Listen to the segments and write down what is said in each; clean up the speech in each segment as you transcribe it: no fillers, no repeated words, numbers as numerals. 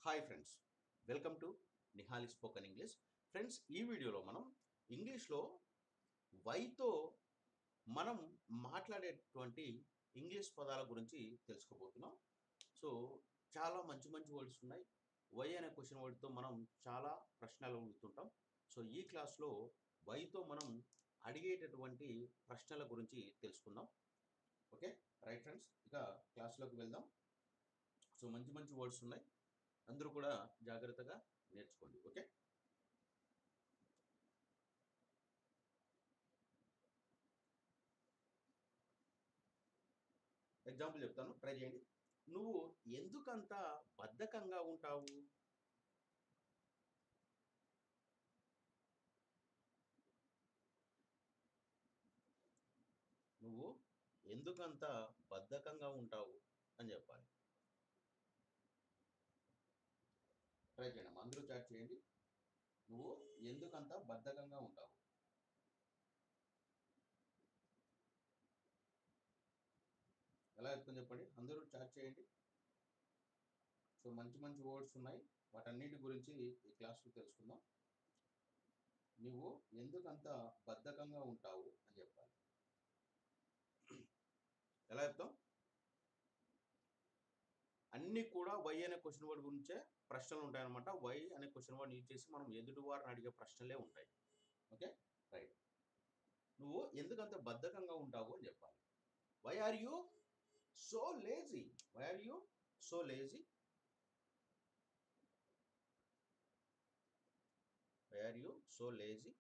Hi friends, welcome to Nihali spoken English. Friends, ఈ వీడియోలో మనం ఇంగ్లీష్లో వైతో మనం మాట్లాడేటువంటి ఇంగ్లీష్ పదాల గురించి తెలుసుకోబోతున్నాం. సో చాలా మంచి మంచి వర్డ్స్ ఉన్నాయి. వై అనే క్వశ్చన్ వర్డ్తో మనం చాలా ప్రశ్నలు అడుగుతుంటాం. సో ఈ క్లాస్లో వైతో మనం అడిగేటటువంటి ప్రశ్నల గురించి తెలుసుకుందాం. ఓకే, రైట్ ఫ్రెండ్స్, ఇక క్లాస్లోకి వెళ్దాం. సో మంచి మంచి వర్డ్స్ ఉన్నాయి, అందరూ కూడా జాగ్రత్తగా నేర్చుకోండి. ఓకే, ఎగ్జాంపుల్ చెప్తాను, ట్రై చేయండి. నువ్వు ఎందుకంత బద్ధకంగా ఉంటావు? నువ్వు ఎందుకంత బద్ధకంగా ఉంటావు అని చెప్పాలి. ట్రై చేయండి, అందరూ చాట్ చేయండి. నువ్వు ఎందుకంత బద్ధకంగా ఉంటావు? ఎలా చెప్తాను చెప్పండి, అందరూ చాట్ చేయండి. సో మంచి మంచి వర్డ్స్ ఉన్నాయి, వాటన్నిటి గురించి ఈ క్లాస్లో తెలుసుకుందాం. నువ్వు ఎందుకంత బద్ధకంగా ఉంటావు అని చెప్పాలి. ఎలా చెప్తాం? అన్నీ కూడా వై అనే క్వశ్చన్ వర్డ్ గురించే ప్రశ్నలు ఉంటాయన్నమాట. వై అనే క్వశ్చన్ వర్డ్ యూజ్ చేసి మనం ఎదుటి వారిని అడిగే ప్రశ్నలే ఉంటాయి. Okay, right. నువ్వు ఎందుకంత బద్ధకంగా ఉంటావు అని చెప్పాలి. Why are you so lazy? Why are you so lazy? Why are you so lazy?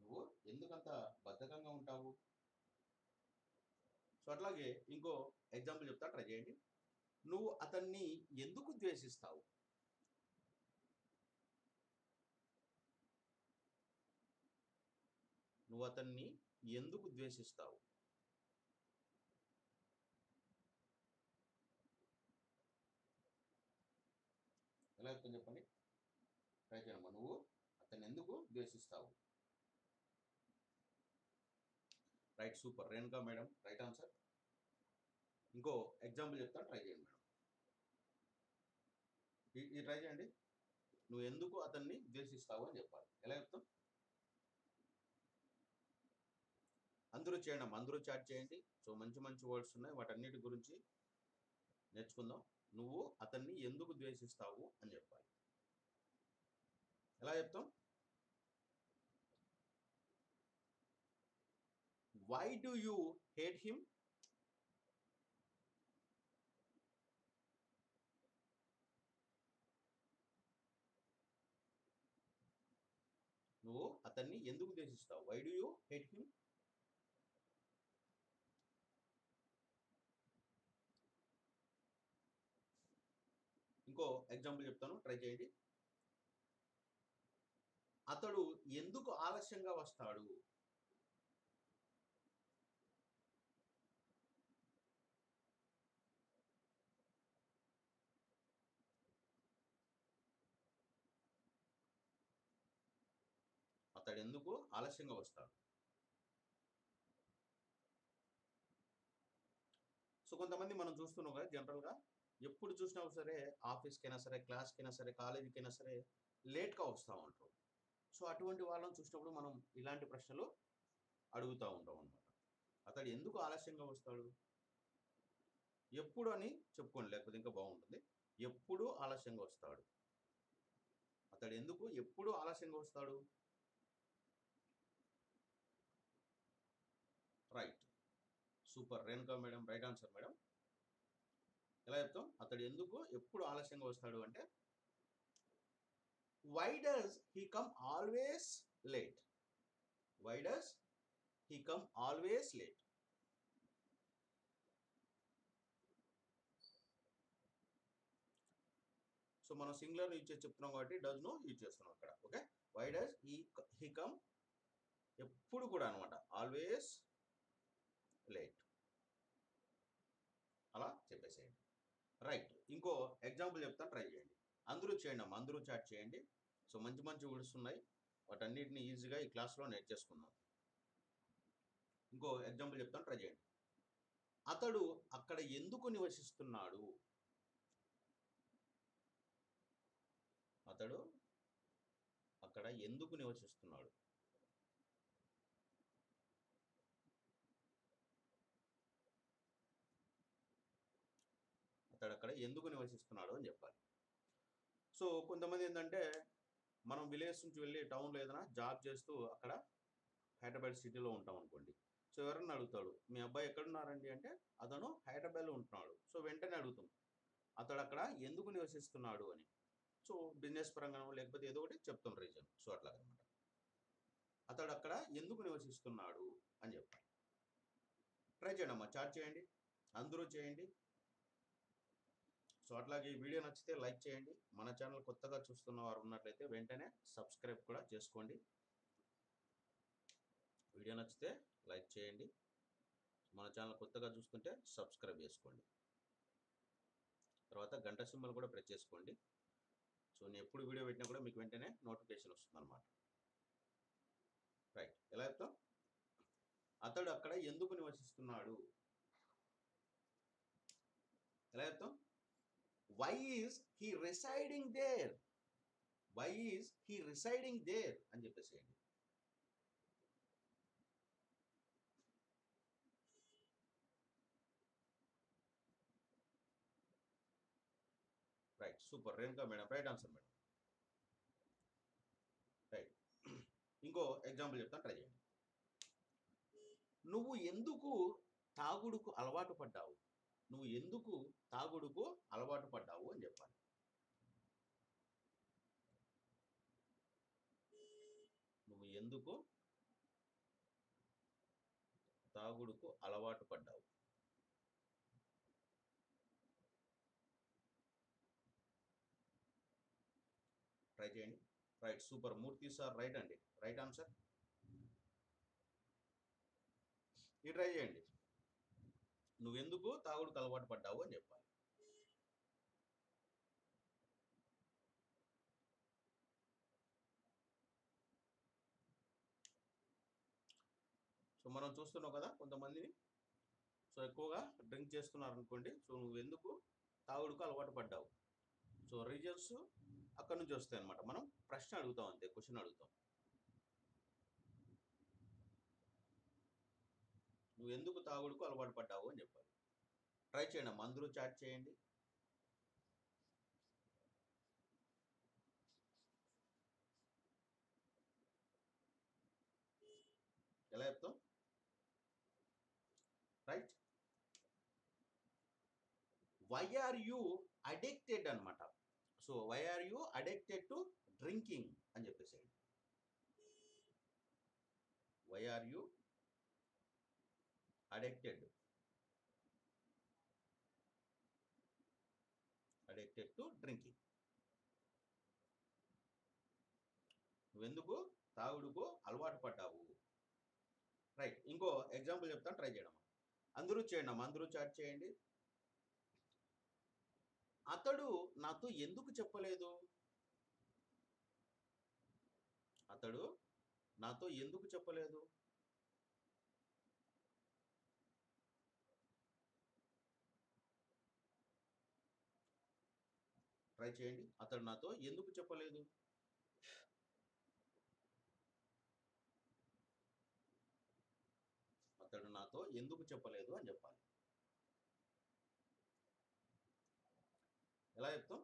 నువ్వు ఎందుకంత బద్ధకంగా ఉంటావు? సో అట్లాగే ఇంకో ఎగ్జాంపుల్ చెప్తా, ట్రై చేయండి. నువ్వు అతన్ని ఎందుకు ద్వేషిస్తావు? నువ్వు అతన్ని ఎందుకు ద్వేషిస్తావు? ఎలా చెప్తాను చెప్పండి, ట్రై చేయమ్మా. నువ్వు అతన్ని ఎందుకు ద్వేషిస్తావు? Right, super, Renuka madam, right answer. ఇంకో ఎగ్జాంపుల్ చెప్తాను, ట్రై చేయండి మేడం. ఈ ట్రై చేయండి. నువ్వు ఎందుకు అతన్ని ద్వేషిస్తావు అని చెప్పాలి. ఎలా చెప్తాం? అందరూ చేయండి అమ్మా, అందరూ చాట్ చేయండి. సో మంచి మంచి వర్డ్స్ ఉన్నాయి, వాటన్నిటి గురించి నేర్చుకుందాం. నువ్వు అతన్ని ఎందుకు ద్వేషిస్తావు అని చెప్పాలి. ఎలా చెప్తాం? Why do you hate him? నువ్వు అతన్ని ఎందుకు ద్వేషిస్తావు? Why do you hate him? ఇంకో ఎగ్జాంపుల్ చెప్తాను, ట్రై చేయండి. అతడు ఎందుకు ఆలస్యంగా వస్తాడు? అతడు ఎందుకు ఆలస్యంగా వస్తాడు? సో కొంతమంది మనం చూస్తున్నాం కదా, జనరల్గా ఎప్పుడు చూసినా సరే, ఆఫీస్కైనా సరే, క్లాస్కైనా సరే, కాలేజీకైనా సరే లేట్గా వస్తూ ఉంటారు. సో అటువంటి వాళ్ళని చూసినప్పుడు మనం ఇలాంటి ప్రశ్నలు అడుగుతూ ఉంటాం అనమాట. అతడు ఎందుకు ఆలస్యంగా వస్తాడు? ఎప్పుడు అని చెప్పుకోండి, లేకపోతే ఇంకా బాగుంటుంది. ఎప్పుడు ఆలస్యంగా వస్తాడు? అతడు ఎందుకు ఎప్పుడు ఆలస్యంగా వస్తాడు? Right, super, Renuka madam, right answer madam. ఎలా చెప్తాం? అతడు ఎందుకు ఎప్పుడు ఆలస్యంగా వస్తాడు అంటే, why does he come always late? Why does he come always late? So మనం సింగులర్ యూజ్ చేసి చెప్తున్నాం కాబట్టి డస్ ను యూజ్ చేస్తున్నాం ఇక్కడ. Okay, why does he come, ఎప్పుడు కూడా అనమాట, ఆల్వేస్ లేట్, అలా చెప్పేసేయండి. రైట్, ఇంకో ఎగ్జాంపుల్ చెప్తాను, ట్రై చేయండి. అందరూ చేయండి అమ్మా, అందరూ చాట్ చేయండి. సో మంచి మంచి వర్డ్స్ ఉన్నాయి, వాటన్నిటిని ఈజీగా ఈ క్లాస్లో నేర్చేసుకుందాం. ఇంకో ఎగ్జాంపుల్ చెప్తాను, ట్రై చేయండి. అతడు అక్కడ ఎందుకు నివసిస్తున్నాడు? అతడు అక్కడ ఎందుకు నివసిస్తున్నాడు? అతడు అక్కడ ఎందుకు నివసిస్తున్నాడు అని చెప్పాలి. సో కొంతమంది ఏంటంటే మనం విలేజ్ నుంచి వెళ్ళి టౌన్లో ఏదైనా జాబ్ చేస్తూ అక్కడ హైదరాబాద్ సిటీలో ఉంటాం అనుకోండి. సో ఎవరన్నా అడుగుతాడు, మీ అబ్బాయి ఎక్కడున్నారండి అంటే, అతను హైదరాబాద్లో ఉంటున్నాడు. సో వెంటనే అడుగుతాం, అతడు అక్కడ ఎందుకు నివసిస్తున్నాడు అని. సో బిజినెస్ పరంగా లేకపోతే ఏదో ఒకటి చెప్తాం రీజన్. సో అట్లాగనమాట. అతడు అక్కడ ఎందుకు నివసిస్తున్నాడు అని చెప్పాలి. ట్రై చేయండి అమ్మా, చాట్ చేయండి, అందరూ చేయండి. సో అట్లాగే ఈ వీడియో నచ్చితే లైక్ చేయండి. మన ఛానల్ కొత్తగా చూస్తున్న వారు ఉన్నట్లయితే వెంటనే సబ్స్క్రైబ్ కూడా చేసుకోండి. వీడియో నచ్చితే లైక్ చేయండి. మన ఛానల్ కొత్తగా చూస్తుంటే సబ్స్క్రైబ్ చేసుకోండి. తర్వాత గంట సింబల్ కూడా ప్రెస్ చేసుకోండి. సో నేను ఎప్పుడు వీడియో పెట్టినా కూడా మీకు వెంటనే నోటిఫికేషన్ వస్తుంది అనమాట. రైట్, ఎలా చెప్తాం? అతడు అక్కడ ఎందుకు నివసిస్తున్నాడు? ఎలా చెప్తాం? Why is he residing there? Why is he residing there అని చెప్పేసేయండి. Right, super Renuka madam, right answer madam. Right, ఇంకో ఎగ్జాంపుల్ చెప్తాను, ట్రై చేయండి. నువ్వు ఎందుకు తాగుడుకు అలవాటు పడ్డావు? నువ్వు ఎందుకు తాగుడుకు అలవాటు పడ్డావు అని చెప్పాలి. నువ్వు ఎందుకు తాగుడుకు అలవాటు పడ్డావు? ట్రై చేయండి. Right, super, Murthy sir right అండి, రైట్ ఆన్సర్. ఇది ట్రై చేయండి. నువ్వెందుకు తాగుడుకు అలవాటు పడ్డావు అని చెప్పాలి. సో మనం చూస్తున్నాం కదా కొంతమందిని, సో ఎక్కువగా డ్రింక్ చేస్తున్నారు అనుకోండి. సో నువ్వు ఎందుకు తాగుడుకు అలవాటు పడ్డావు? సో రీజన్స్ అక్కడ నుంచి వస్తాయి అనమాట. మనం ప్రశ్న అడుగుతాం, అంతే, క్వశ్చన్ అడుగుతాం. నువ్వు ఎందుకు తాగుడుకు అలవాటు పడ్డావు అని చెప్పాలి. ట్రై చేయండి అమ్మా, అందరూ చాట్ చేయండి. ఎలా చెప్తాం? Right, why are you addicted అనమాట. So why are you addicted to drinking అని చెప్పేసేయండి. Why are you addicted to drinking? నువ్వెందుకు తాగుడుకు అలవాటు పడ్డావు? రైట్, ఇంకో ఎగ్జాంపుల్ చెప్తాను, ట్రై చేయడం. అందరూ చేయండి అమ్మా, అందరూ చాట్ చేయండి. అతడు నాతో ఎందుకు చెప్పలేదు? అతడు నాతో ఎందుకు చెప్పలేదు? ట్రై చేయండి. అతడు నాతో ఎందుకు చెప్పలేదు? అతడు నాతో ఎందుకు చెప్పలేదు అని చెప్పాలి. ఎలా చెప్తాం?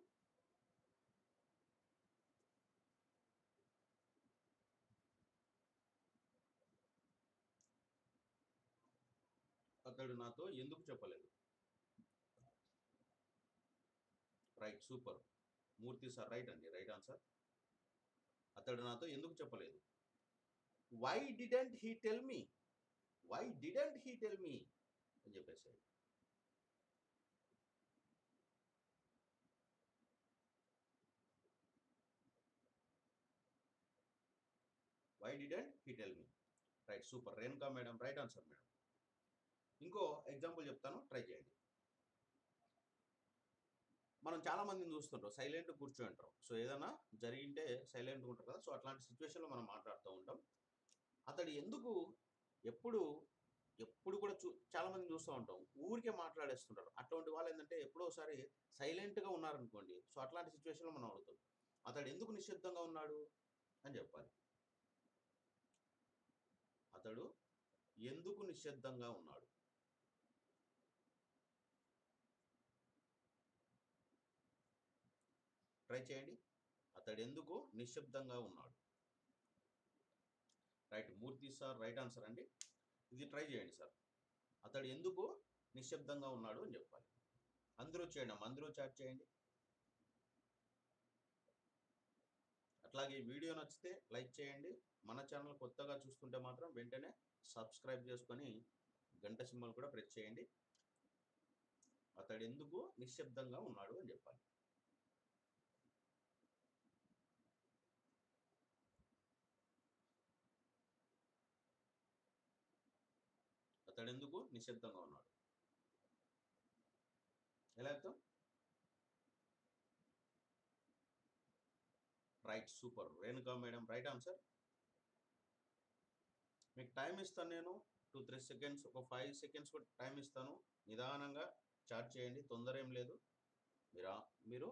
అతడు నాతో ఎందుకు చెప్పలేదు? Right, super, Murthy sir right అండి, రైట్ ఆన్సర్. అతడు నాతో ఎందుకు చెప్పలేదు? Why didn't he tell me? Why didn't he tell me అని చెప్పేసి. Why didn't he tell me? Right, super, Renuka madam right answer madam. ఇంకో ఎగ్జాంపుల్ చెప్తాను, ట్రై చేయండి. మనం చాలా మందిని చూస్తుంటాం, సైలెంట్ కూర్చొని ఉంటాం. సో ఏదైనా జరిగింటే సైలెంట్గా ఉంటారు కదా. సో అట్లాంటి సిచ్యువేషన్లో మనం మాట్లాడుతూ ఉంటాం. అతడు ఎందుకు ఎప్పుడు ఎప్పుడు కూడా చాలా మంది చూస్తూ ఉంటాం, ఊరికే మాట్లాడేస్తుంటారు. అటువంటి వాళ్ళు ఏంటంటే ఎప్పుడో ఒకసారి సైలెంట్గా ఉన్నారనుకోండి. సో అట్లాంటి సిచ్యువేషన్లో మనం అడుగుతాం, అతడు ఎందుకు నిశ్శబ్దంగా ఉన్నాడు అని చెప్పాలి. అతడు ఎందుకు నిశ్శబ్దంగా ఉన్నాడు? ట్రై చేయండి. అతడు ఎందుకు నిశ్శబ్దంగా ఉన్నాడు? Right, Murthy sir right answer అండి. ఇది ట్రై చేయండి సార్. అతడు ఎందుకు నిశ్శబ్దంగా ఉన్నాడు అని చెప్పాలి. అందరూ చేయండి అమ్మ, అందరూ చాట్ చేయండి. అట్లాగే వీడియో నచ్చితే లైక్ చేయండి. మన ఛానల్ కొత్తగా చూస్తుంటే మాత్రం వెంటనే సబ్స్క్రైబ్ చేసుకొని గంట సింబల్ కూడా ప్రెస్ చేయండి. అతడు ఎందుకు నిశ్శబ్దంగా ఉన్నాడు అని చెప్పాలి. అతడు ఎందుకు నిశ్శబ్దంగా ఉన్నాడు? ఎలా చెప్తాం? Right, super. Renuka madam right answer. మీకు టైం ఇస్తాను నేను 2-3 సెకండ్స్, ఒక 5 సెకండ్స్ కూడా టైం ఇస్తాను. నిదానంగా చాట్ చేయండి, తొందర ఏం లేదు. మీరు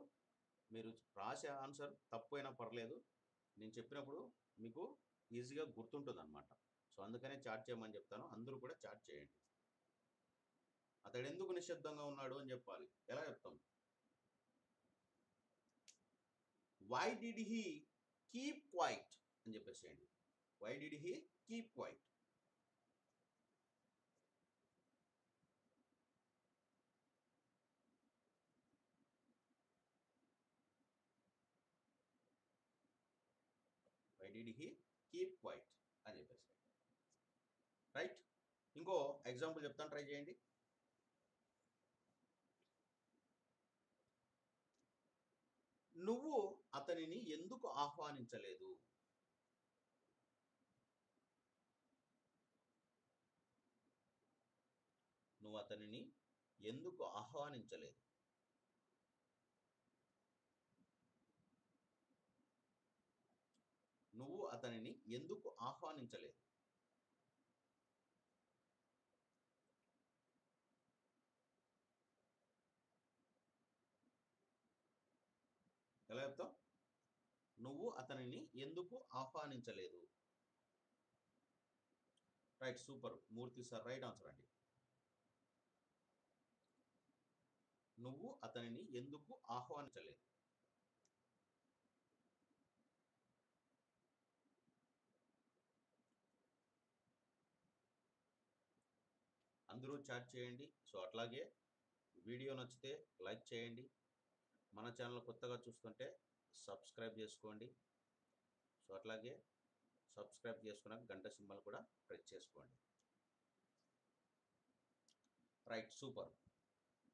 మీరు రాసే ఆన్సర్ తప్పు అయినా పర్లేదు, నేను చెప్పినప్పుడు మీకు ఈజీగా గుర్తుంటుంది అనమాట. సో అందుకనే చాట్ చేయమని చెప్తాను. అందరూ కూడా చాట్ చేయండి. అతడు ఎందుకు నిశ్శబ్దంగా ఉన్నాడు అని చెప్పాలి. ఎలా చెప్తాం? Why did he keep quiet అని చెప్పేసేయండి. Why did he keep quiet? Why did he keep quiet అని చెప్పేసి. రైట్, ఇంకో ఎగ్జాంపుల్ చెప్తాను, ట్రై చేయండి. నువ్వు అతనిని ఎందుకు ఆహ్వానించలేదు? నువ్వు అతనిని ఎందుకు ఆహ్వానించలేదు? నువ్వు అతనిని ఎందుకు ఆహ్వానించలేదు? ఎలా చెప్తాం? నువ్వు అతనిని ఎందుకు ఆహ్వానించలేదు? Right, super. Murthy sir right answer అండి. నువ్వు అతనిని ఎందుకు ఆహ్వానించలేదు? అందరూ చాట్ చేయండి. సో అట్లాగే వీడియో నచ్చితే లైక్ చేయండి. మన ఛానల్ కొత్తగా చూస్తుంటే సబ్స్క్రైబ్ చేసుకోండి. సో అట్లాగే సబ్స్క్రైబ్ చేసుకున్నాక గంట సింబల్ కూడా ప్రెస్ చేసుకోండి. Right, super.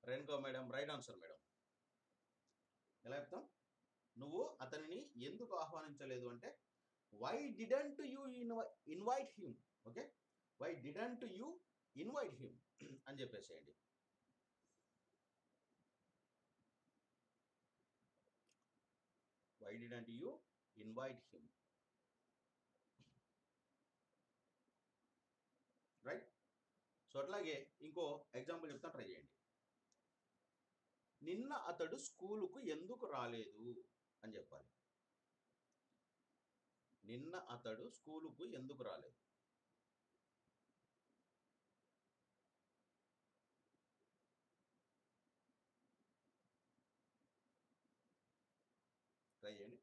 Renuka madam right answer madam. ఎలా చెప్తాం? నువ్వు అతనిని ఎందుకు ఆహ్వానించలేదు అంటే why didn't you invite him. Okay, why didn't you invite him అని చెప్పేసేయండి. Why didn't you invite him. Right, so అట్లాగే ఇంకో ఎగ్జాంపుల్ చెప్తాను, ట్రై చేయండి. నిన్న అతడు స్కూలుకు ఎందుకు రాలేదు అని చెప్పాలి. నిన్న అతడు స్కూలుకు ఎందుకు రాలేదు? ట్రై చేయండి.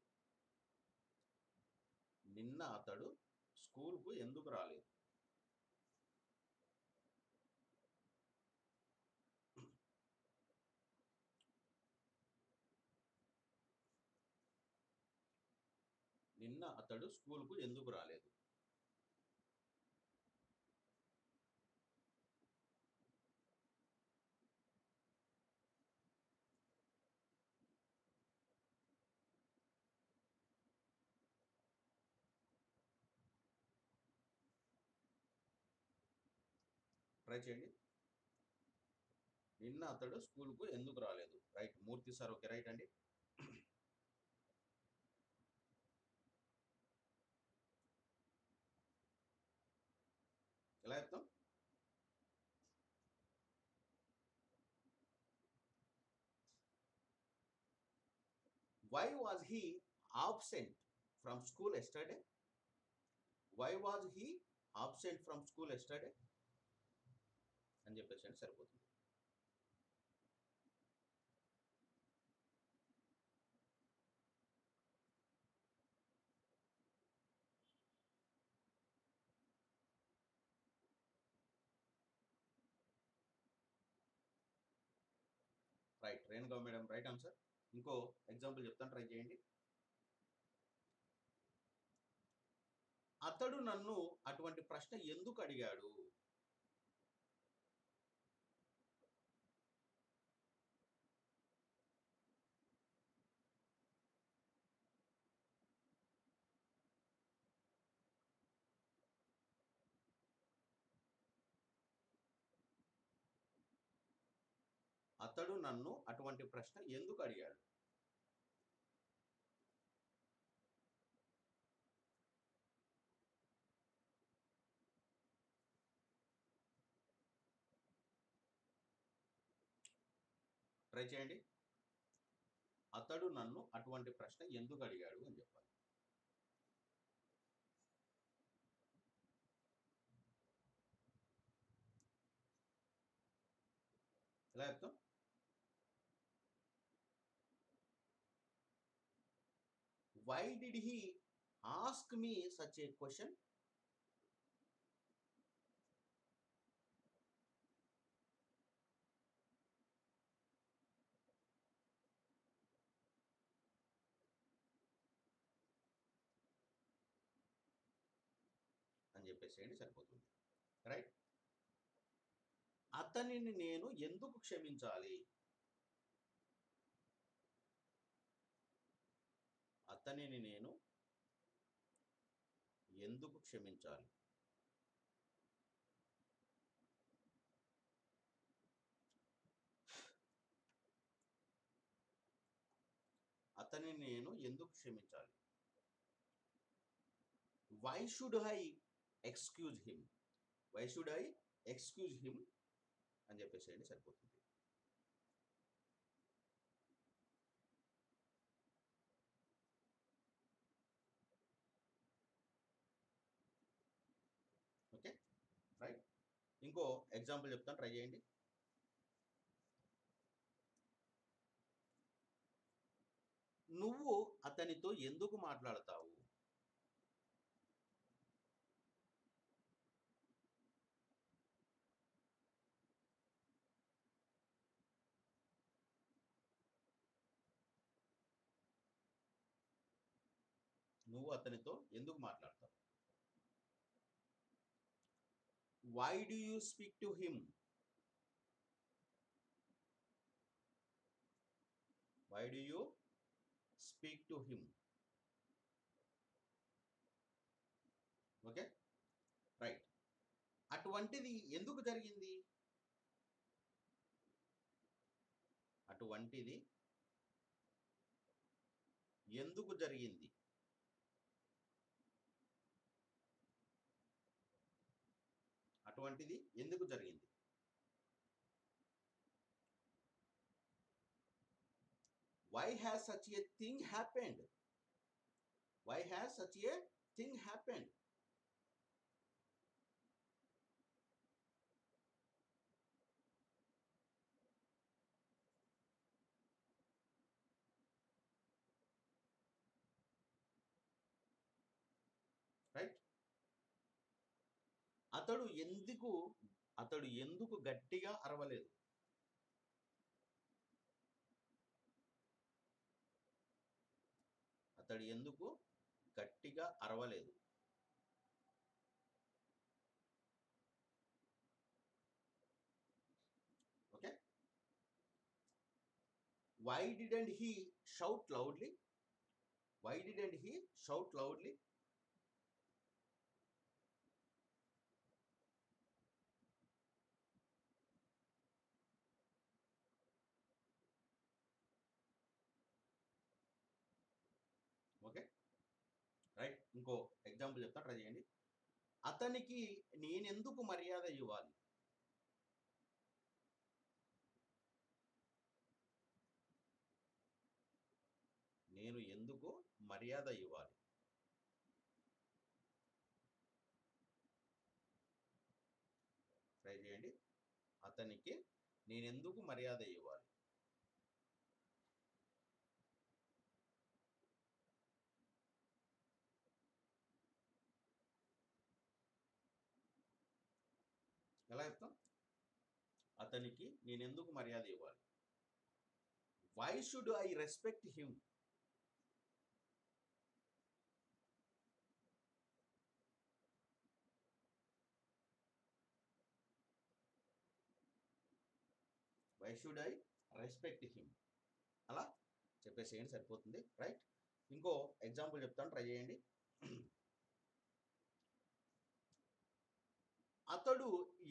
నిన్న అతడు స్కూలుకు ఎందుకు రాలేదు? నిన్న అతడు స్కూలుకు ఎందుకు రాలేదు? ట్రై చేయండి. నిన్న అతడు స్కూలుకు ఎందుకు రాలేదు? Right, Murthy sir okay right అండి. ఎలా చెప్తాం? Why was he absent from school yesterday? Why was he absent from school yesterday? అని చెప్పేసి అంటే సరిపోతుంది. Right, Renuka madam right answer. ఇంకో ఎగ్జాంపుల్ చెప్తాను, ట్రై చేయండి. అతడు నన్ను అటువంటి ప్రశ్న ఎందుకు అడిగాడు? అతడు నన్ను అటువంటి ప్రశ్న ఎందుకు అడిగాడు? ట్రై చేయండి. అతడు నన్ను అటువంటి ప్రశ్న ఎందుకు అడిగాడు అని చెప్పాలి. ఎలా చెప్తాం? Why did he ask me such a question? అని చెప్పేసేయండి సరిపోతుంది. రైట్. అతనిని నేను ఎందుకు క్షమించాలి? అతనిని నేను ఎందుకు క్షమించాలి? అతనిని నేను ఎందుకు క్షమించాలి? Why should I excuse him? Why should I excuse him? అని చెప్పేసేయండి సరిపోతుంది. Okay, right. ఇంకో ఎగ్జాంపుల్ చెప్తాను, ట్రై చేయండి. నువ్వు అతనితో ఎందుకు మాట్లాడతావు? నువ్వు అతనితో ఎందుకు మాట్లాడతావు? Why do you speak to him? Why do you speak to him? Okay, right. అటువంటిది ఎందుకు జరిగింది? అటువంటిది ఎందుకు జరిగింది? అటువంటిది ఎందుకు జరిగింది? Why has such a thing happened? Why has such a thing happened? Right. అతడు ఎందుకు గట్టిగా అరవలేదు? అతడు ఎందుకు గట్టిగా అరవలేదు? Okay. Why didn't he shout loudly? Why didn't he shout loudly? Okay, right. ఇంకో ఎగ్జాంపుల్ చెప్తా, ట్రై చేయండి. అతనికి నేనెందుకు మర్యాద ఇవ్వాలి? నేను ఎందుకు మర్యాద ఇవ్వాలి? ట్రై చేయండి. అతనికి నేనెందుకు మర్యాద ఇవ్వాలి? ఎలా చెప్తాం? అతనికి నేనెందుకు మర్యాద ఇవ్వాలి? Why should I respect him? Why should I respect him? అలా చెప్పేసేయండి, సరిపోతుంది. రైట్. ఇంకో ఎగ్జాంపుల్ చెప్తాను, ట్రై చేయండి. అతడు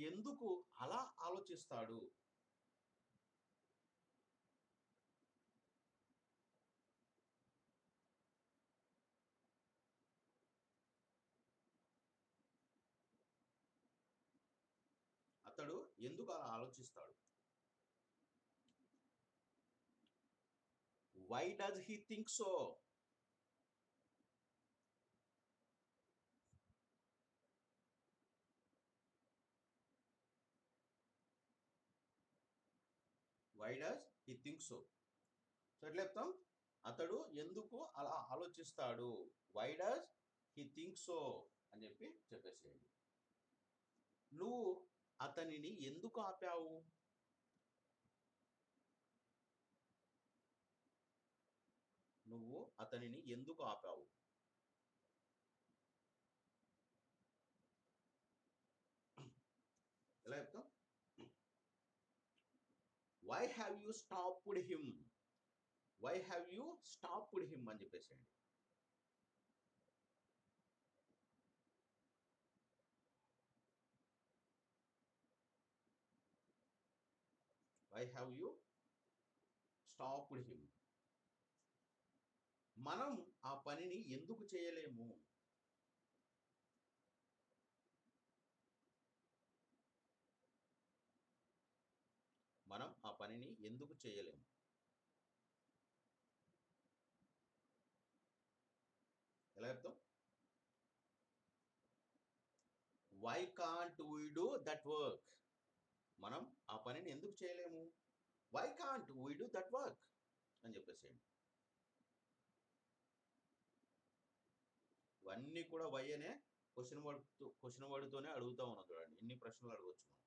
ఎందుకు అలా ఆలోచిస్తాడు? అతడు ఎందుకు అలా ఆలోచిస్తాడు? Why does he think so? Why does he think so? So ఎట్లా చెప్తాం? అతడు ఎందుకు అలా ఆలోచిస్తాడు? Why does he think so అని చెప్పేసేయండి. నువ్వు అతనిని ఎందుకు ఆపావు? నువ్వు అతనిని ఎందుకు ఆపావు? ఎలా చెప్తాం? Why have you stopped him? Why have you stopped him అని చెప్పేసేయండి. Why have you stopped him? మనం ఆ పనిని ఎందుకు చేయలేము? మనం ఆ పనిని ఎందుకు చేయలేము? ఎలా చెప్తాం? Why can't we do that work? మనం ఆ పనిని ఎందుకు చేయలేము? Why can't we do that work అని చెప్పేసేయండి. ఇవన్నీ కూడా వై అనే క్వశ్చన్ వర్డ్తోనే అడుగుతా ఉన్నాం. చూడండి ఎన్ని ప్రశ్నలు అడగవచ్చు మనం.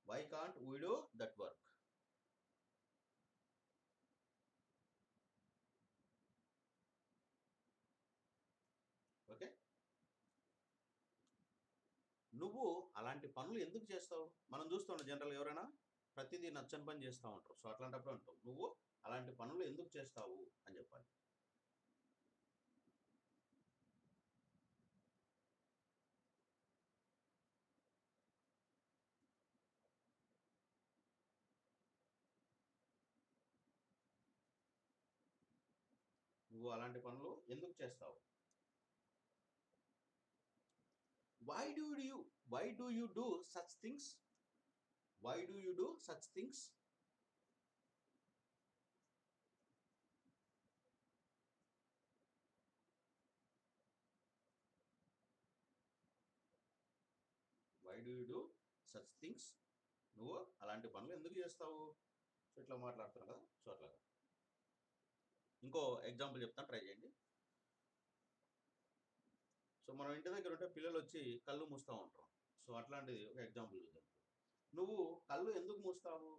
Why can't we do that work? Okay. నువ్వు అలాంటి పనులు ఎందుకు చేస్తావు? మనం చూస్తాం జనరల్ ఎవరైనా ప్రతిదీ నచ్చని పని చేస్తూ ఉంటారు. సో అట్లాంటప్పుడు అంటావు, నువ్వు అలాంటి పనులు ఎందుకు చేస్తావు అని చెప్పాలి. నువ్వు అలాంటి పనులు ఎందుకు చేస్తావు? Why do you why do you do such things? Why do you do such things? Why do you do such things? నువ్వు అలాంటి పనులు ఎందుకు చేస్తావు? సో ఇట్లా మాట్లాడుతున్నావు కదా, సో అట్లాగా. ఇంకో ఎగ్జాంపుల్ చెప్తాను, ట్రై చేయండి. సో మనం ఇంటి దగ్గర ఉంటే పిల్లలు వచ్చి కళ్ళు మూస్తూ ఉంటారు. సో అట్లాంటిది ఒక ఎగ్జాంపుల్ చూద్దాం. నువ్వు కళ్ళు ఎందుకు మూస్తావు?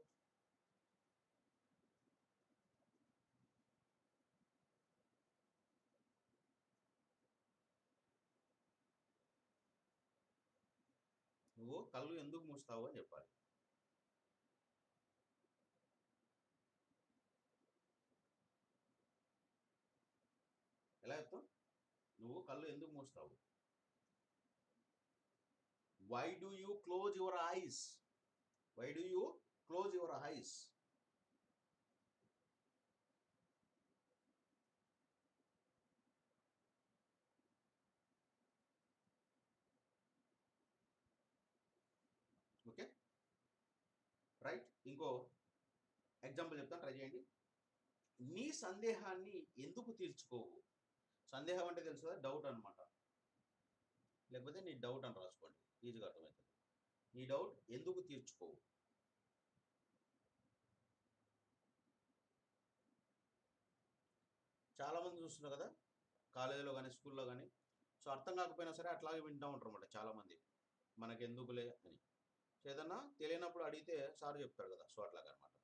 నువ్వు కళ్ళు ఎందుకు మూస్తావు అని చెప్పాలి. ఎలా చెప్తావు? నువ్వు కళ్ళు ఎందుకు మూస్తావు? Why do you close your eyes? Why do you close your eyes? Okay, right. ఇంకో ఎగ్జాంపుల్ చెప్తాను, ట్రై చేయండి. నీ సందేహాన్ని ఎందుకు తీర్చుకోవు? సందేహం అంటే తెలుసు కదా, డౌట్ అనమాట. లేకపోతే నీ డౌట్ అని రాసుకోండి, ఈజీగా అర్థమవుతుంది. నీ డౌట్ ఎందుకు తీర్చుకోవు? చాలామంది చూస్తున్నారు కదా, కాలేజీలో కానీ స్కూల్లో కానీ, సో అర్థం కాకపోయినా సరే అట్లాగే వింటూ ఉంటారు అన్నమాట చాలామంది, మనకెందుకులే అని. ఏదన్నా తెలియనప్పుడు అడిగితే సార్ చెప్తాడు కదా, సో అట్లాగా అనమాట.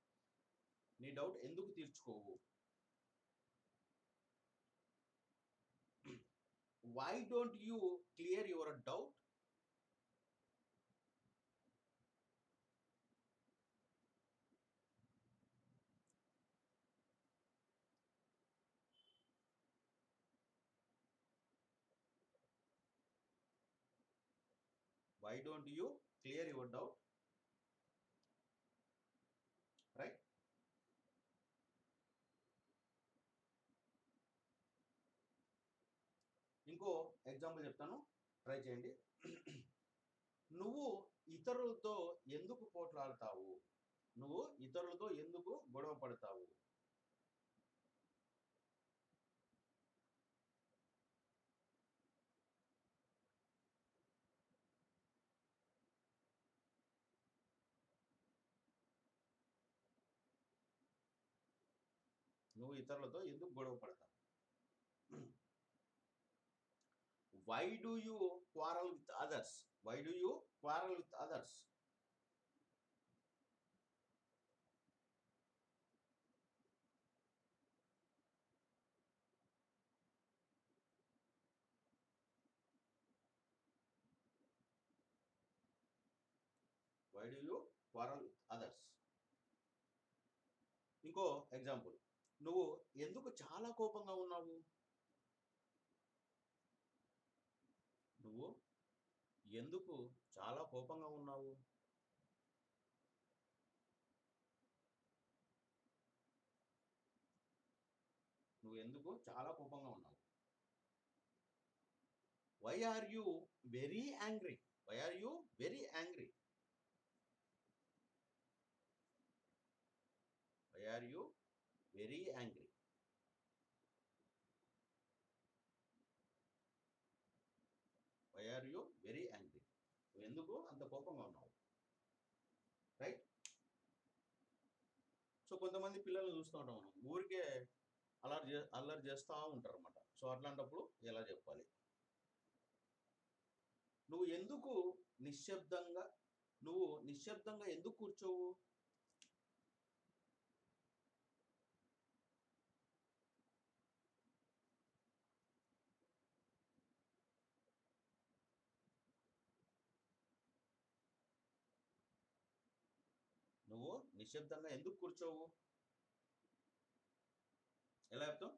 నీ డౌట్ ఎందుకు తీర్చుకోవు? Why don't you clear your doubt? Why don't you clear your doubt? Right. ఇంకో ఎగ్జాంపుల్ చెప్తాను, ట్రై చేయండి. నువ్వు ఇతరులతో ఎందుకు పోట్లాడతావు? నువ్వు ఇతరులతో ఎందుకు గొడవ పడతావు? నువ్వు ఇతరులతో ఎందుకు గొడవ పడతావు? Why do you quarrel with others? Why do you quarrel with others? Why do you quarrel with others? ఇంకో ఎగ్జాంపుల్, నువ్వు ఎందుకు చాలా కోపంగా ఉన్నావు? నువ్వు ఎందుకు చాలా కోపంగా ఉన్నావు? నువ్వు ఎందుకు చాలా కోపంగా ఉన్నావు? Why are you very angry? Why are you very angry? Why are you very angry? Why are you very angry? నువ్వు ఎందుకు అంత కోపంగా ఉన్నావు? రైట్. సో కొంతమంది పిల్లల్ని చూస్తూ ఉంటాం మనం, ఊరికే అల్లరి చేస్తూ ఉంటారు అనమాట. సో అట్లాంటప్పుడు ఎలా చెప్పాలి? నువ్వు ఎందుకు నిశ్శబ్దంగా నువ్వు నిశ్శబ్దంగా ఎందుకు కూర్చోవు? నువ్వు నిశ్శబ్దంగా ఎందుకు కూర్చోవు? ఎలా చెప్తావు?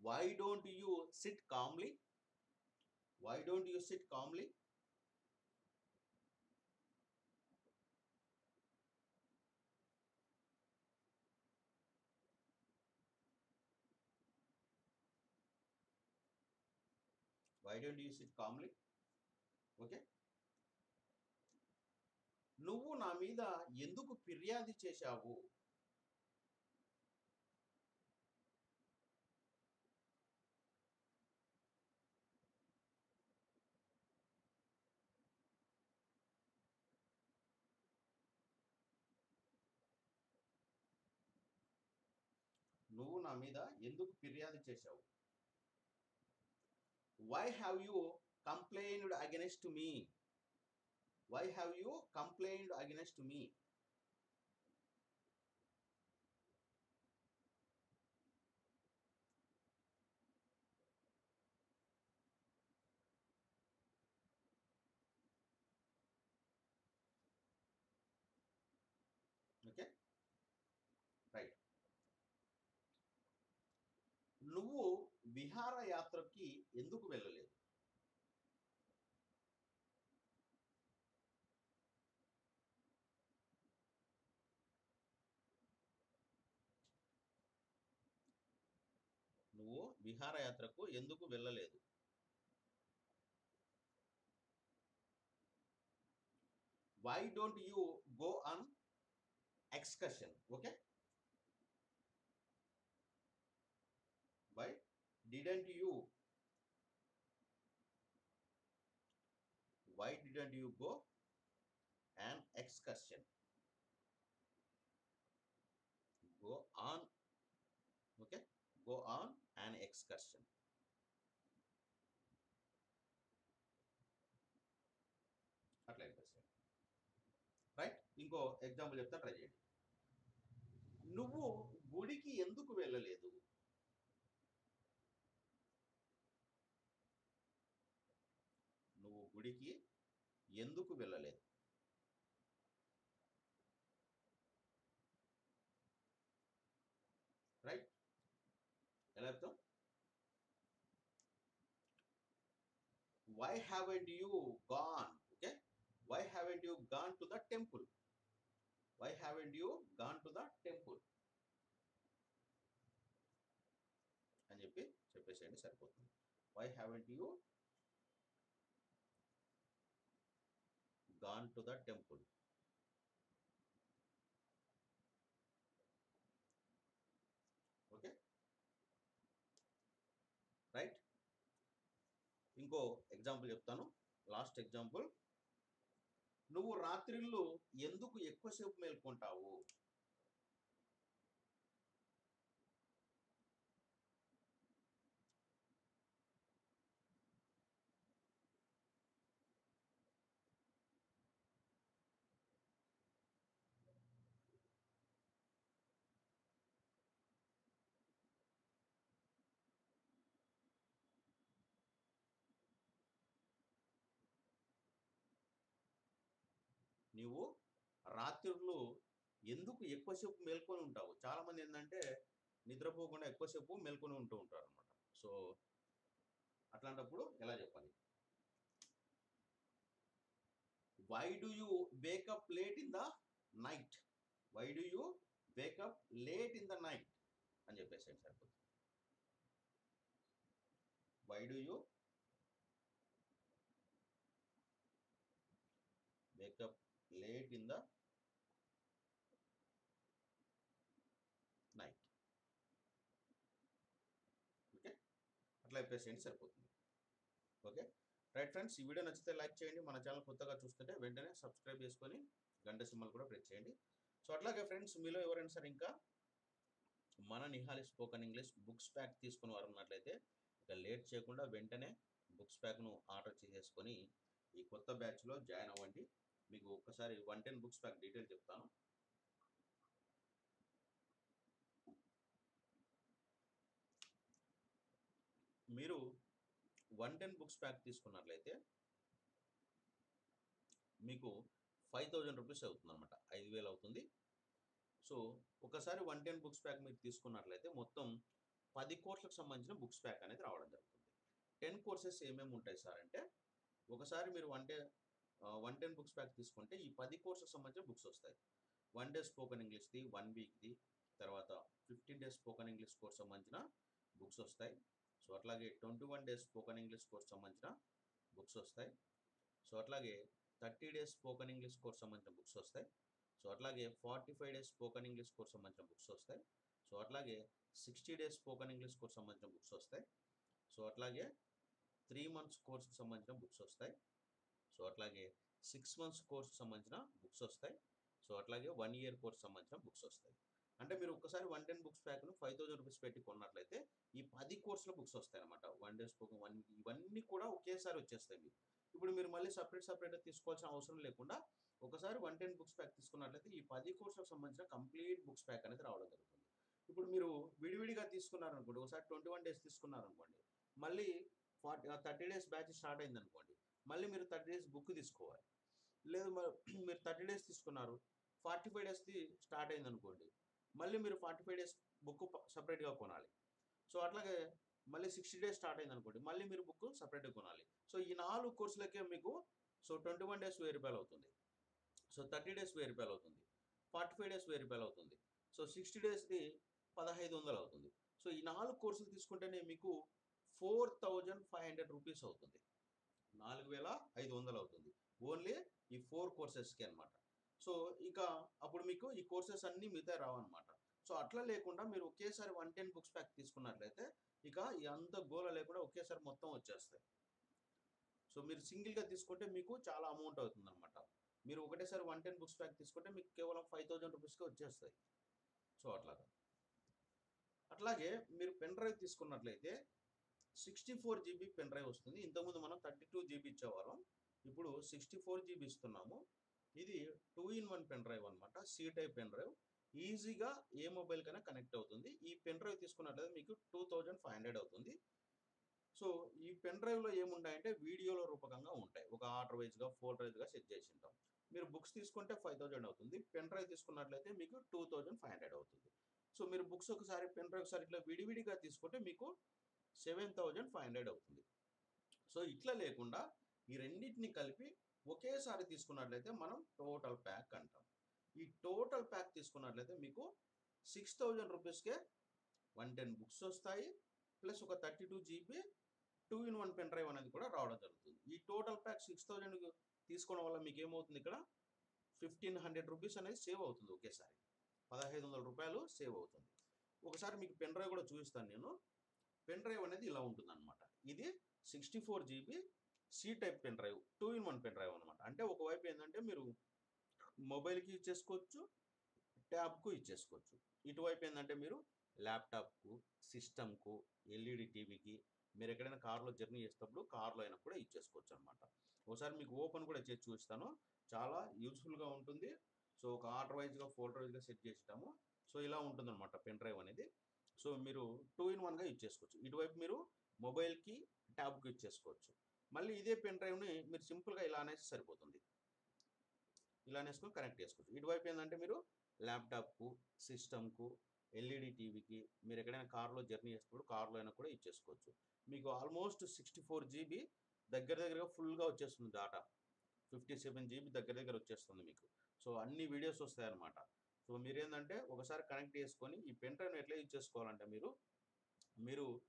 Why don't you sit calmly? Why don't you sit calmly? Why don't you sit calmly? Okay. నువ్వు నా మీద ఎందుకు ఫిర్యాదు చేశావు? నువ్వు నా మీద ఎందుకు ఫిర్యాదు చేశావు? Why have you complained against me? Why have you complained against me? Okay. Right. నువ్వు విహారయాత్రకి ఎందుకు వెళ్ళలేదు? నువ్వు విహారయాత్రకు ఎందుకు వెళ్ళలేదు? Why don't you go on excursion? Okay. Why didn't you go an excursion? Go on, okay, go on an excursion. అట్లా చెప్పేసి రైట్. ఇంకో ఎగ్జాంపుల్ చెప్తా, ట్రై చేయండి. నువ్వు గుడికి ఎందుకు వెళ్ళలేదు? నువ్వు గుడికి ఎందుకు వెళ్ళలేదు? రైట్. ఎలా చెప్తాం? Why haven't you gone? Okay, why haven't you gone to the temple? Why haven't you gone to the temple అని చెప్పేసేయండి, సరిపోతుంది. Why haven't you gone to the temple? Okay, right. ఇంకో ఎగ్జాంపుల్ చెప్తాను, లాస్ట్ ఎగ్జాంపుల్. నువ్వు రాత్రిళ్ళు ఎందుకు ఎక్కువసేపు మేల్కొంటావు? నీవు రాత్రులు ఎందుకు ఎక్కువసేపు మేల్కొని ఉంటావు? చాలా మంది ఏంటంటే నిద్రపోకుండా ఎక్కువసేపు మేల్కొని ఉంటూ ఉంటారు అనమాట. సో అట్లాంటప్పుడు ఎలా చెప్పాలి? Why do you wake up late in the night? Why do you wake up late in the night అని చెప్పేసి సరిపోతుంది. Why do you wake up late in the night? Okay, అట్లా చెప్పేసేయండి, సరిపోతుంది. ఓకే, రైట్ ఫ్రెండ్స్, ఈ వీడియో నచ్చితే లైక్ చేయండి. మన ఛానల్ కొత్తగా చూస్తుంటే వెంటనే సబ్స్క్రైబ్ చేసుకొని గంట సింబల్ కూడా ప్రెస్ చేయండి. సో అట్లాగే ఫ్రెండ్స్, మీలో ఎవరైనా సరే ఇంకా మన Nihali spoken English books pack తీసుకుని వారు ఉన్నట్లయితే ఇక లేట్ చేయకుండా వెంటనే బుక్స్ ప్యాక్ను ఆర్డర్ చేసేసుకొని ఈ కొత్త బ్యాచ్లో జాయిన్ అవ్వండి. మీకు ఒక్కసారి 110 బుక్స్ ప్యాక్ డీటెయిల్ చెప్తాను. మీరు 110 బుక్స్ ప్యాక్ తీసుకున్నట్లయితే మీకు 5000 రూపీస్ అవుతుంది అనమాట, 5000 అవుతుంది. సో ఒకసారి 110 బుక్స్ ప్యాక్ మీరు తీసుకున్నట్లయితే మొత్తం 10 కోర్సులకు సంబంధించిన బుక్స్ ప్యాక్ అనేది రావడం జరుగుతుంది. 10 కోర్సెస్ ఏమేమి ఉంటాయి సార్ అంటే, ఒకసారి మీరు 110 బుక్స్ ప్యాక్ తీసుకుంటే ఈ 10 కోర్సులకు సంబంధించిన బుక్స్ వస్తాయి. 1 డే స్పోకెన్ ఇంగ్లీష్ది, 1 వీక్ది, తర్వాత 15 డేస్ స్పోకెన్ ఇంగ్లీష్ కోర్స్ సంబంధించిన బుక్స్ వస్తాయి. సో అట్లాగే 21 డేస్ స్పోకెన్ ఇంగ్లీష్ కోర్స్ సంబంధించిన బుక్స్ వస్తాయి. సో అట్లాగే 30 డేస్ స్పోకెన్ ఇంగ్లీష్ కోర్స్ సంబంధించిన బుక్స్ వస్తాయి. సో అట్లాగే 45 డేస్ స్పోకెన్ ఇంగ్లీష్ కోర్స్ సంబంధించిన బుక్స్ వస్తాయి. సో అట్లాగే 60 డేస్ స్పోకెన్ ఇంగ్లీష్ కోర్స్ సంబంధించిన బుక్స్ వస్తాయి. సో అట్లాగే 3 మంత్స్ కోర్స్కి సంబంధించిన బుక్స్ వస్తాయి. సో అట్లాగే 6 మంత్స్ కోర్స్కి సంబంధించిన బుక్స్ వస్తాయి. సో అట్లాగే 1 ఇయర్ కోర్స్ సంబంధించిన బుక్స్ వస్తాయి. అంటే మీరు ఒక్కసారి 110 బుక్స్ ప్యాక్ను 5000 రూపీస్ పెట్టి కొన్నట్లయితే ఈ 10 కోర్సుల బుక్స్ వస్తాయి అనమాట. 1 డే స్పోకెన్, 1 వీక్, ఇవన్నీ కూడా ఒకేసారి వచ్చేస్తాయి మీకు. ఇప్పుడు మీరు మళ్ళీ సపరేట్గా తీసుకోవాల్సిన అవసరం లేకుండా ఒకసారి 110 బుక్స్ ప్యాక్ తీసుకున్నట్లయితే ఈ 10 కోర్సులకు సంబంధించిన కంప్లీట్ బుక్స్ ప్యాక్ అనేది రావడం జరుగుతుంది. ఇప్పుడు మీరు విడివిడిగా తీసుకున్నారనుకోండి, ఒకసారి 21 డేస్ తీసుకున్నారనుకోండి, మళ్ళీ 30 డేస్ బ్యాచ్ స్టార్ట్ అయిందనుకోండి, మళ్ళీ మీరు 30 డేస్ బుక్ తీసుకోవాలి. లేదు మీరు 30 డేస్ తీసుకున్నారు, 45 డేస్ది స్టార్ట్ అయిందనుకోండి, మళ్ళీ మీరు 45 డేస్ బుక్ సపరేట్గా కొనాలి. సో అట్లాగే మళ్ళీ 60 డేస్ స్టార్ట్ అయిందనుకోండి, మళ్ళీ మీరు బుక్ సపరేట్గా కొనాలి. సో ఈ 4 కోర్సులకే మీకు 21 డేస్ 1000 రూపాయలు అవుతుంది. సో 30 డేస్ 1000 రూపాయలు అవుతుంది. 45 డేస్ 1000 రూపాయలు అవుతుంది. సో 60 డేస్ది 1500 అవుతుంది. సో ఈ 4 కోర్సులు తీసుకుంటేనే మీకు 4500 రూపీస్ అవుతుంది. 4500 అవుతుంది ఓన్లీ ఈ 4 కోర్సెస్కి అనమాట. సో ఇక అప్పుడు మీకు ఈ కోర్సెస్ అన్నీ మిగతా రావన్నమాట. సో అట్లా లేకుండా మీరు ఒకేసారి 110 బుక్స్ ప్యాక్ తీసుకున్నట్లయితే ఇక ఈ అంత గోల లేకుండా ఒకేసారి మొత్తం వచ్చేస్తాయి. సో మీరు సింగిల్‌గా తీసుకుంటే మీకు చాలా అమౌంట్ అవుతుందనమాట. మీరు ఒకటేసారి 110 బుక్స్ ప్యాక్ తీసుకుంటే మీకు కేవలం 5000 రూపీస్‌కే వచ్చేస్తాయి. సో అట్లాగా. అట్లాగే మీరు పెన్ డ్రైవ్ తీసుకున్నట్లయితే 64 జీబీ పెన్ డ్రైవ్ వస్తుంది. ఇంతకుముందు మనం 32 జీబీ ఇచ్చేవాళ్ళం. ఇప్పుడు 64 జీబీ ఇస్తున్నాము. ఇది 2 ఇన్ 1 పెన్ డ్రైవ్ అనమాట. C type pen drive. ఈజీగా ఏ మొబైల్‌కైనా కనెక్ట్ అవుతుంది. ఈ పెన్ డ్రైవ్ తీసుకున్నట్లయితే మీకు 2500 అవుతుంది. సో ఈ పెన్ డ్రైవ్‌లో ఏముంటాయంటే వీడియోల రూపకంగా ఉంటాయి. ఒక ఆర్డర్ వైస్‌గా, ఫోల్డర్ వైస్‌గా సెట్ చేసుంటాం. మీరు బుక్స్ తీసుకుంటే 5000 అవుతుంది. పెన్ డ్రైవ్ తీసుకున్నట్లయితే మీకు 2500 అవుతుంది. సో మీరు బుక్స్ ఒకసారి, పెన్ డ్రైవ్ ఒకసారి ఇట్లా విడివిడిగా తీసుకుంటే మీకు 7500 అవుతుంది. సో ఇట్లా లేకుండా ఈ రెండిటిని కలిపి ఒకేసారి తీసుకున్నట్లయితే మనం టోటల్ ప్యాక్ అంటాం. ఈ టోటల్ ప్యాక్ తీసుకున్నట్లయితే మీకు 6000 రూపీస్‌కే 110 బుక్స్ వస్తాయి. ప్లస్ ఒక 32 జీబీ 2 ఇన్ 1 పెన్ డ్రైవ్ అనేది కూడా రావడం జరుగుతుంది. ఈ టోటల్ ప్యాక్ 6000 తీసుకోవడం వల్ల మీకు ఏమవుతుంది ఇక్కడ 1500 రూపీస్ అనేది సేవ్ అవుతుంది ఒకేసారి. 1500 రూపాయలు సేవ్ అవుతుంది. ఒకసారి మీకు పెన్ డ్రైవ్ కూడా చూపిస్తాను నేను. పెన్ డ్రైవ్ అనేది ఇలా ఉంటుందన్నమాట. ఇది 64 GB C type pen drive 2 in 1 pen drive అనమాట. అంటే ఒకవైపు ఏంటంటే మీరు మొబైల్‌కి ఇచ్చేసుకోవచ్చు, ట్యాబ్‌కు ఇచ్చేసుకోవచ్చు. ఇటువైపు ఏంటంటే మీరు ల్యాప్‌టాప్‌కు, సిస్టమ్‌కు, ఎల్ఈడి టీవీకి మీరు ఎక్కడైనా కార్‌లో జర్నీ చేసేటప్పుడు కార్‌లో అయినా కూడా ఇచ్చేసుకోవచ్చు అనమాట. ఒకసారి మీకు ఓపెన్ కూడా చేసి చూపిస్తాను. చాలా యూజ్‌ఫుల్‌గా ఉంటుంది. సో ఒక ఆర్డర్ వైస్‌గా, ఫోల్డర్ వైస్‌గా సెట్ చేసినాము. సో ఇలా ఉంటుందన్నమాట పెన్ డ్రైవ్ అనేది. సో మీరు 2 ఇన్ 1గా ఇచ్చేసుకోవచ్చు. ఇటువైపు మీరు మొబైల్‌కి, ట్యాబ్‌కి ఇచ్చేసుకోవచ్చు. మళ్ళీ ఇదే పెన్ డ్రైవ్‌ని మీరు సింపుల్‌గా ఇలా అనేసి సరిపోతుంది. ఇలా అనేసుకొని కనెక్ట్ చేసుకోవచ్చు. ఇటువైపు ఏంటంటే మీరు ల్యాప్‌టాప్‌కు, సిస్టమ్‌కు, ఎల్ఈడి టీవీకి మీరు ఎక్కడైనా కార్‌లో జర్నీ చేసేటప్పుడు కార్‌లో అయినా కూడా ఇచ్చేసుకోవచ్చు. మీకు ఆల్మోస్ట్ 64 జీబీ దగ్గర దగ్గరగా ఫుల్‌గా వచ్చేస్తుంది డాటా. 57 జీబీ దగ్గర దగ్గర వచ్చేస్తుంది మీకు. సో అన్ని వీడియోస్ వస్తాయన్నమాట. సో మీరేందంటే ఒకసారి కనెక్ట్ చేసుకొని ఈ పెన్ డ్రైవ్‌ని ఎట్లా యూజ్ చేసుకోవాలంటే మీరు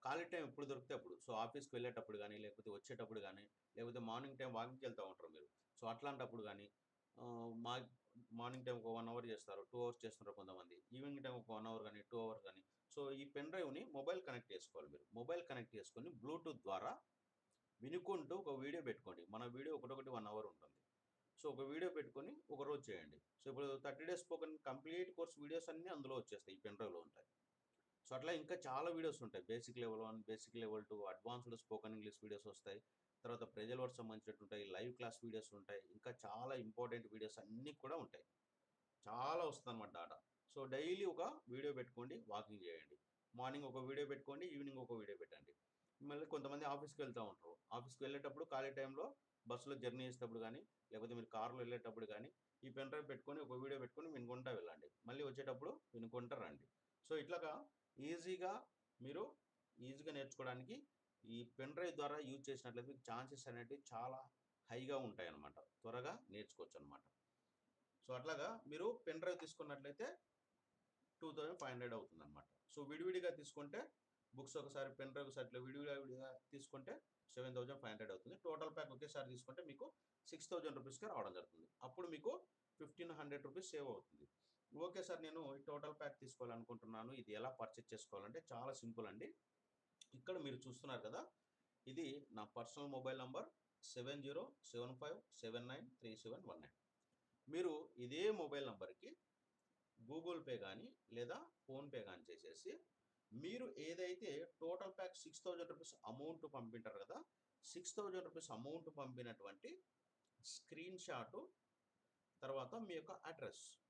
ఖాళీ టైం ఎప్పుడు దొరికితే అప్పుడు. సో ఆఫీస్‌కి వెళ్ళేటప్పుడు గానీ, లేకపోతే వచ్చేటప్పుడు గానీ, లేకపోతే మార్నింగ్ టైం వాకింగ్‌కి వెళ్తా ఉంటారు మీరు. సో అట్లాంటప్పుడు గానీ ఆహ్, మా మార్నింగ్ టైం ఒక 1 అవర్ చేస్తారు. 2 అవర్స్ చేస్తుంటారు కొంతమంది. ఈవినింగ్ టైం ఒక 1 అవర్ గానీ, 2 అవర్స్ గానీ. సో ఈ పెన్ డ్రైవ్‌ని మొబైల్ కనెక్ట్ చేసుకోవాలి మీరు. మొబైల్ కనెక్ట్ చేసుకొని బ్లూటూత్ ద్వారా వినుకుంటూ ఒక వీడియో పెట్టుకోండి. మన వీడియో ఒకటొకటి 1 అవర్ ఉంటుంది. సో ఒక వీడియో పెట్టుకొని ఒకరోజు చేయండి. సో ఇప్పుడు 30 days spoken complete course videos అన్నీ అందులో వచ్చేస్తాయి. ఈ పెన్ డ్రైవ్‌లో ఉంటాయి. సో అట్లా ఇంకా చాలా వీడియోస్ ఉంటాయి. Basic level 1, basic level 2, advanced spoken English videos వస్తాయి. తర్వాత ప్రెజల్ వర్డ్స్ సంబంధించినట్టు ఉంటాయి. లైవ్ క్లాస్ వీడియోస్ ఉంటాయి. ఇంకా చాలా ఇంపార్టెంట్ వీడియోస్ అన్నీ కూడా ఉంటాయి. చాలా వస్తుందన్నమాట డాటా. సో డైలీ ఒక వీడియో పెట్టుకోండి, వాకింగ్ చేయండి. మార్నింగ్ ఒక వీడియో పెట్టుకోండి, ఈవినింగ్ ఒక వీడియో పెట్టండి. మళ్ళీ కొంతమంది ఆఫీస్‌కి వెళ్తా ఉంటారు. ఆఫీస్‌కి వెళ్ళేటప్పుడు ఖాళీ టైంలో బస్సులో జర్నీ చేసేటప్పుడు గానీ, లేకపోతే మీరు కార్‌లో వెళ్ళేటప్పుడు గానీ, ఈ పెన్ డ్రైవ్ పెట్టుకొని ఒక వీడియో పెట్టుకొని వినుకుంటా వెళ్ళండి. మళ్ళీ వచ్చేటప్పుడు వినుకుంటా రండి. సో ఇట్లాగా ఈజీగా మీరు ఈజీగా నేర్చుకోవడానికి ఈ పెన్ డ్రైవ్ ద్వారా యూజ్ చేసినట్లయితే మీకు ఛాన్సెస్ అనేటివి చాలా హైగా ఉంటాయన్నమాట. త్వరగా నేర్చుకోవచ్చనమాట. సో అట్లాగా మీరు పెన్ డ్రైవ్ తీసుకున్నట్లయితే 2500 అవుతుందన్నమాట. సో విడివిడిగా తీసుకుంటే బుక్స్ ఒకసారి, పెన్ డ్రైవ్ ఒకసారి ఇట్లా విడివిడిగా తీసుకుంటే 7500 అవుతుంది. టోటల్ ప్యాక్ ఒకేసారి తీసుకుంటే మీకు 6000 రూపీస్‌కే రావడం జరుగుతుంది. అప్పుడు మీకు 1500 రూపీస్ సేవ్ అవుతుంది. ఓకే సార్, నేను ఈ టోటల్ ప్యాక్ తీసుకోవాలనుకుంటున్నాను. ఇది ఎలా పర్చేజ్ చేసుకోవాలంటే చాలా సింపుల్ అండి. ఇక్కడ మీరు చూస్తున్నారు కదా! ఇది నా పర్సనల్ మొబైల్ నంబర్ 7075793719. మీరు ఇదే మొబైల్ నంబర్‌కి గూగుల్ పే గానీ, లేదా ఫోన్‌పే గానీ చేసేసి, మీరు ఏదైతే టోటల్ ప్యాక్ 6000 రూపీస్ అమౌంట్ పంపింటారు కదా! 6000 రూపీస్ అమౌంట్ పంపినటువంటి స్క్రీన్ షాటు, తర్వాత మీ యొక్క అడ్రెస్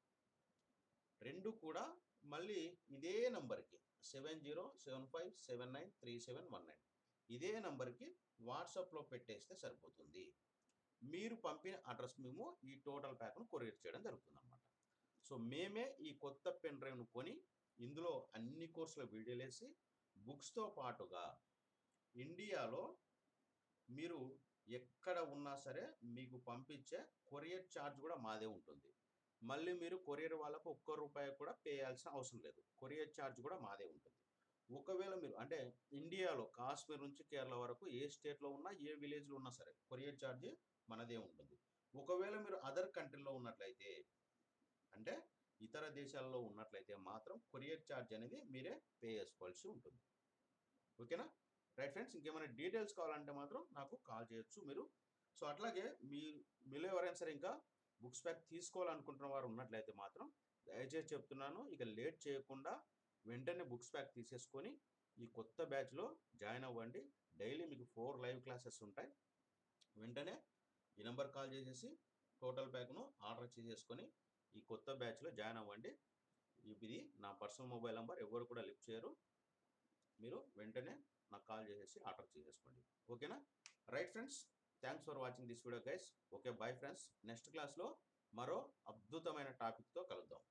2 కూడా మళ్ళీ ఇదే నంబర్‌కి 7075793719 ఇదే నంబర్‌కి వాట్సాప్‌లో పెట్టేస్తే సరిపోతుంది. మీరు పంపిన అడ్రస్‌కి మేము ఈ టోటల్ ప్యాక్‌ను కొరియర్ చేయడం జరుగుతుందనమాట. సో మేమే ఈ కొత్త పెన్ డ్రైవ్‌ను కొని ఇందులో అన్ని కోర్సుల వీడియోలేసి బుక్స్‌తో పాటుగా ఇండియాలో మీరు ఎక్కడ ఉన్నా సరే మీకు పంపించే కొరియర్ ఛార్జ్ కూడా మాదే ఉంటుంది. మళ్ళీ మీరు కొరియర్ వాళ్ళకు ఒక్క రూపాయి కూడా పే చేయాల్సిన అవసరం లేదు. కొరియర్ ఛార్జ్ కూడా మాదే ఉంటుంది. ఒకవేళ మీరు అంటే ఇండియాలో కాశ్మీర్ నుంచి కేరళ వరకు ఏ స్టేట్‌లో ఉన్నా, ఏ విలేజ్‌లో ఉన్నా సరే కొరియర్ ఛార్జ్ మనదే ఉంటుంది. ఒకవేళ మీరు అదర్ కంట్రీలో ఉన్నట్లయితే అంటే ఇతర దేశాల్లో ఉన్నట్లయితే మాత్రం కొరియర్ ఛార్జ్ అనేది మీరే పే చేసుకోవాల్సి ఉంటుంది. ఓకేనా? రైట్ ఫ్రెండ్స్, ఇంకేమైనా డీటెయిల్స్ కావాలంటే మాత్రం నాకు కాల్ చేయొచ్చు మీరు. సో అట్లాగే మీలో ఎవరైనా సరే ఇంకా బుక్స్ ప్యాక్ తీసుకోవాలనుకుంటున్న వారు ఉన్నట్లయితే మాత్రం దయచేసి చెప్తున్నాను, ఇక లేట్ చేయకుండా వెంటనే బుక్స్ ప్యాక్ తీసేసుకొని ఈ కొత్త బ్యాచ్లో జాయిన్ అవ్వండి. డైలీ మీకు 4 లైవ్ క్లాసెస్ ఉంటాయి. వెంటనే ఈ నెంబర్ కాల్ చేసేసి టోటల్ ప్యాక్ను ఆర్డర్ చేసేసుకొని ఈ కొత్త బ్యాచ్లో జాయిన్ అవ్వండి. ఇది నా పర్సనల్ మొబైల్ నెంబర్, ఎవరు కూడా లిఫ్ట్ చేయరు. మీరు వెంటనే నాకు కాల్ చేసేసి ఆర్డర్ చేసేసుకోండి. ఓకేనా? Right friends, thanks for watching this video guys. Okay, bye friends. Next క్లాస్లో మరో అద్భుతమైన టాపిక్తో కలుద్దాం.